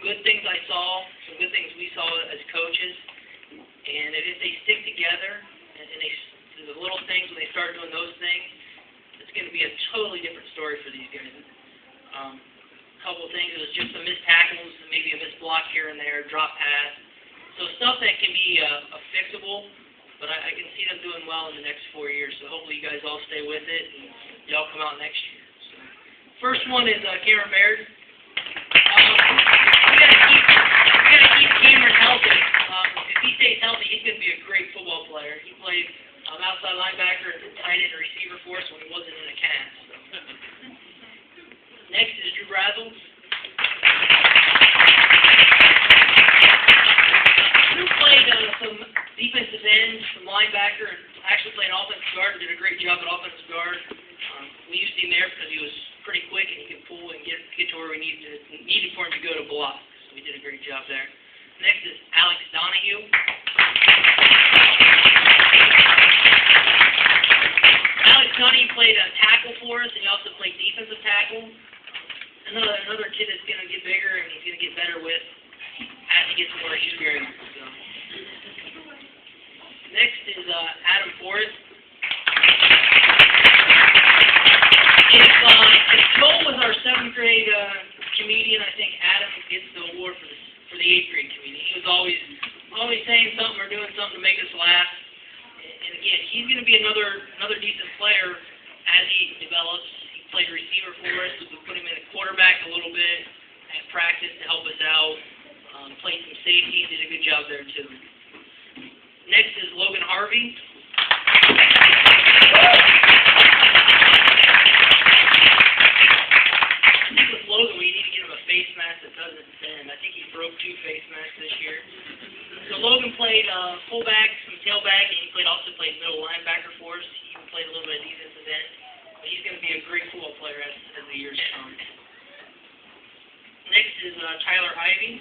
good things I saw, some good things we saw as coaches, and if they stick together and they do the little things when they start doing those things, it's going to be a totally different story for these guys. A couple of things, it was just some missed tackles, maybe a missed block here and there, drop pass. So stuff that can be fixable, but I can see them doing well in the next 4 years. So hopefully you guys all stay with it and y'all come out next year. So, first one is Cameron Baird. We gotta keep Cameron healthy. If he stays healthy, he's going to be a great football player. He played outside linebacker and tight end and receiver for us when he wasn't in a cast. So. Next is Drew Brazel. Drew played some defensive end, some linebacker, and actually played offensive guard and did a great job at offensive guard. We used him there because he was pretty quick and he could pull and get to where we needed for him to go to block. So we did a great job there. Next is Alex Donahue. Alex Donahue played tackle for us and he also played defensive tackle. Another kid that's going to get bigger and he's going to get better with as he gets more experience. So. Next is Adam Forrest. If Joel was our 7th grade comedian, I think Adam gets the award for the 8th grade comedian. He was always saying something or doing something to make us laugh. And again, he's going to be another decent player as he develops. He played receiver for us. We put him in a quarterback a little bit at practice to help us out. Played some safety and did a good job there too. Next is Logan Harvey. I think with Logan, we need to get him a face mask that doesn't bend. I think he broke 2 face masks this year. So Logan played fullback, some tailback, and he also played middle linebacker for us. He even played a little bit of defensive end. But he's going to be a great football player as the years come. Next is Tyler Ivey.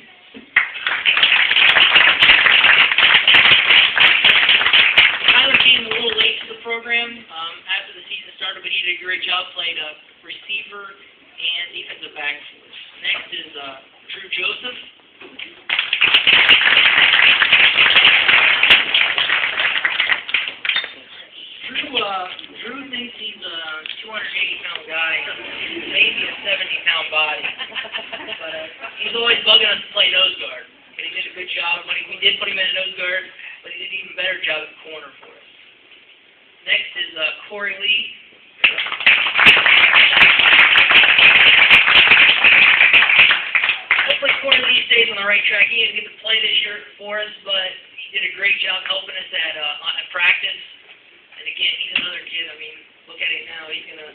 Tyler came a little late to the program after the season started, but he did a great job, played receiver and defensive back for us. Next is Drew Joseph. Drew thinks he's a 280-pound guy, maybe a 70-pound body. But he's always bugging us to play nose guard. And he did a good job. We did put him in a nose guard, but he did an even better job at corner for us. Next is Corey Lee. Hopefully Corey Lee stays on the right track. He didn't get to play this year for us, but he did a great job helping us at practice. And again, he's another kid. I mean, look at him now. He's gonna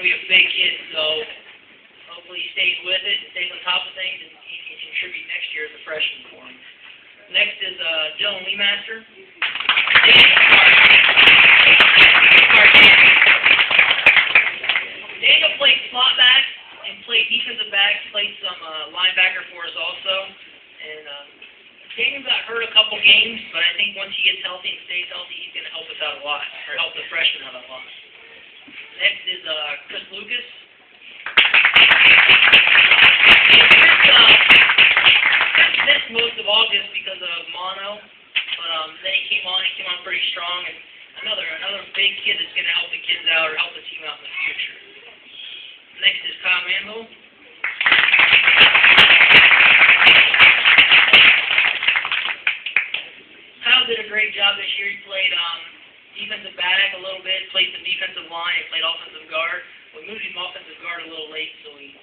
be a big kid. So hopefully he stays with it and stays on top of things, and he can contribute next year as a freshman for him. Next is Dylan Leemaster. Daniel played slot back and played defensive back. Played some linebacker for us also. And Daniel got hurt a couple games, but I think once he gets healthy and stays healthy, he's going to help us out a lot, or help the freshmen out a lot. Next is Chris Lucas. Chris missed most of August because of mono, but then he came on pretty strong, and another big kid that's going to help the kids out or help the team out in the future. Next is Kyle Manville. Kyle did a great job this year. He played defensive back a little bit, played some defensive line, and played offensive guard. We moved him offensive guard a little late, so he's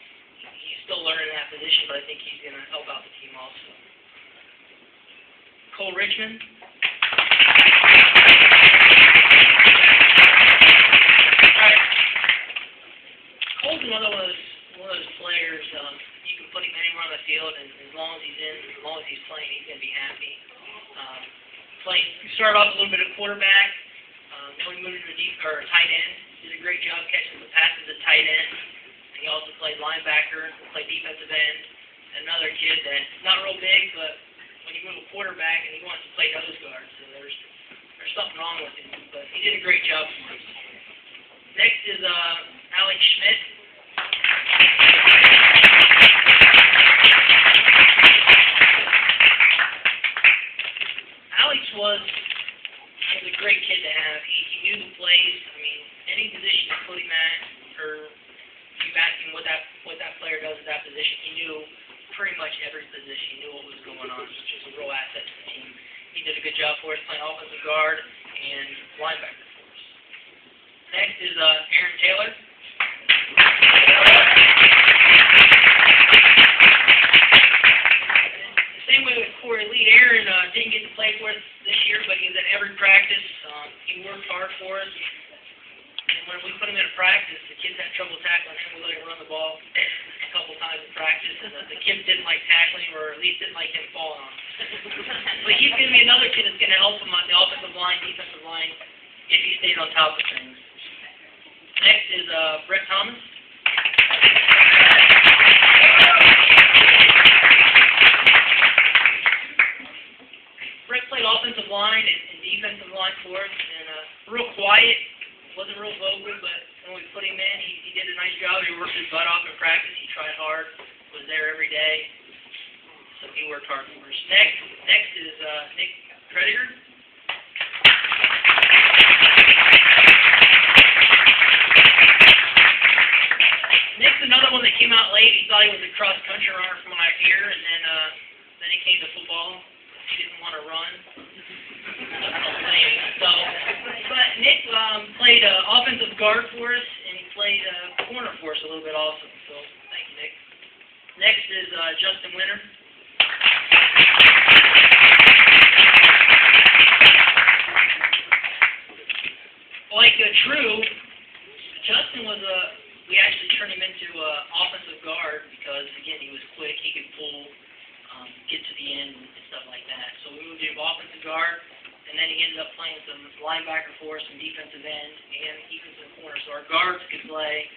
still learning that position, but I think he's going to help out the team also. Cole Richmond. Alright. Cole's another one of those players. You can put him anywhere on the field, and as long as he's playing, he's going to be happy. He started off a little bit of quarterback, then we moved to tight end. Did a great job catching the passes at tight end. And he also played linebacker, played defensive end. Another kid that's not real big, but when you move a quarterback and he wants to play nose guard, so there's something wrong with him. But he did a great job for us. Next is Alex Schmidt. position. He knew pretty much every position. He knew what was going on, which was a real asset to the team. He did a good job for us playing offensive guard and linebacker for us. Next is Aaron Taylor. The same way with Corey Lee. Aaron didn't get to play for us this year, but he was at every practice. He worked hard for us. And when we put him in practice, the kids had trouble tackling him. We let him run the ball a couple times in practice, and the kids didn't like tackling, or at least didn't like him falling on them. But he's going to be another kid that's going to help him on the offensive line, defensive line, if he stays on top of things. Next is Brett Thomas. Brett played offensive line and defensive line for us, and real quiet, wasn't real vocal, but when we put him in, he did a nice job. He worked his butt off in practice. He tried hard, was there every day, so he worked hard for us. Next is Nick Prediger. Nick's another one that came out late. He thought he was a cross-country runner from out here, and then he came to football. He didn't want to run. But Nick played offensive guard for us, and he played corner for us a little bit also. So thank you, Nick. Next is Justin Winter. Like True, Justin was we actually turned him into offensive guard because, again, he was quick. He could pull, get to the end and stuff like that. So we moved him offensive guard, and then he ended up playing some linebacker for us, some defensive end, and even some corner. So our guards could play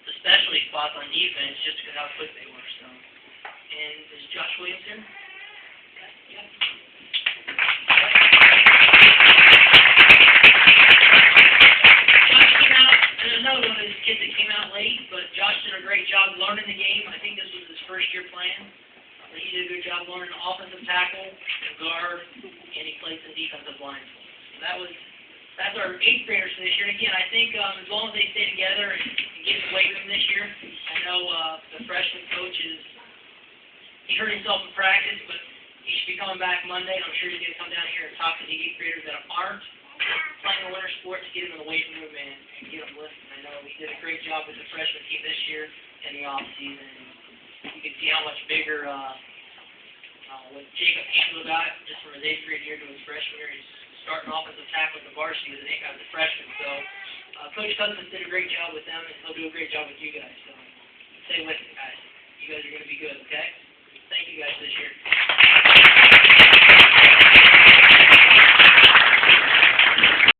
the specialty spots on defense just because how quick they were. So, and is Josh Williamson? Yeah. Josh came out. There's another one of these kids that came out late, but Josh did a great job learning the game. I think this was his first year playing. But he did a good job learning offensive tackle, guard, and he played some defensive line. So that's our 8th graders for this year. And again, I think as long as they stay together and get away from this year, I know the freshman coach he hurt himself in practice, but he should be coming back Monday. And I'm sure he's going to come down here and talk to the 8th graders that aren't playing the winter sport to get them in the weight room and get them lifting. I know he did a great job with the freshman team this year in the off season. You can see how much bigger what Jacob Handel got just from his 8th grade year to his freshman year. He's starting offensive tackle with the varsity as a freshman. So Coach Cousins did a great job with them, and he'll do a great job with you guys. So stay with it, guys. You guys are going to be good, okay? Thank you guys this year.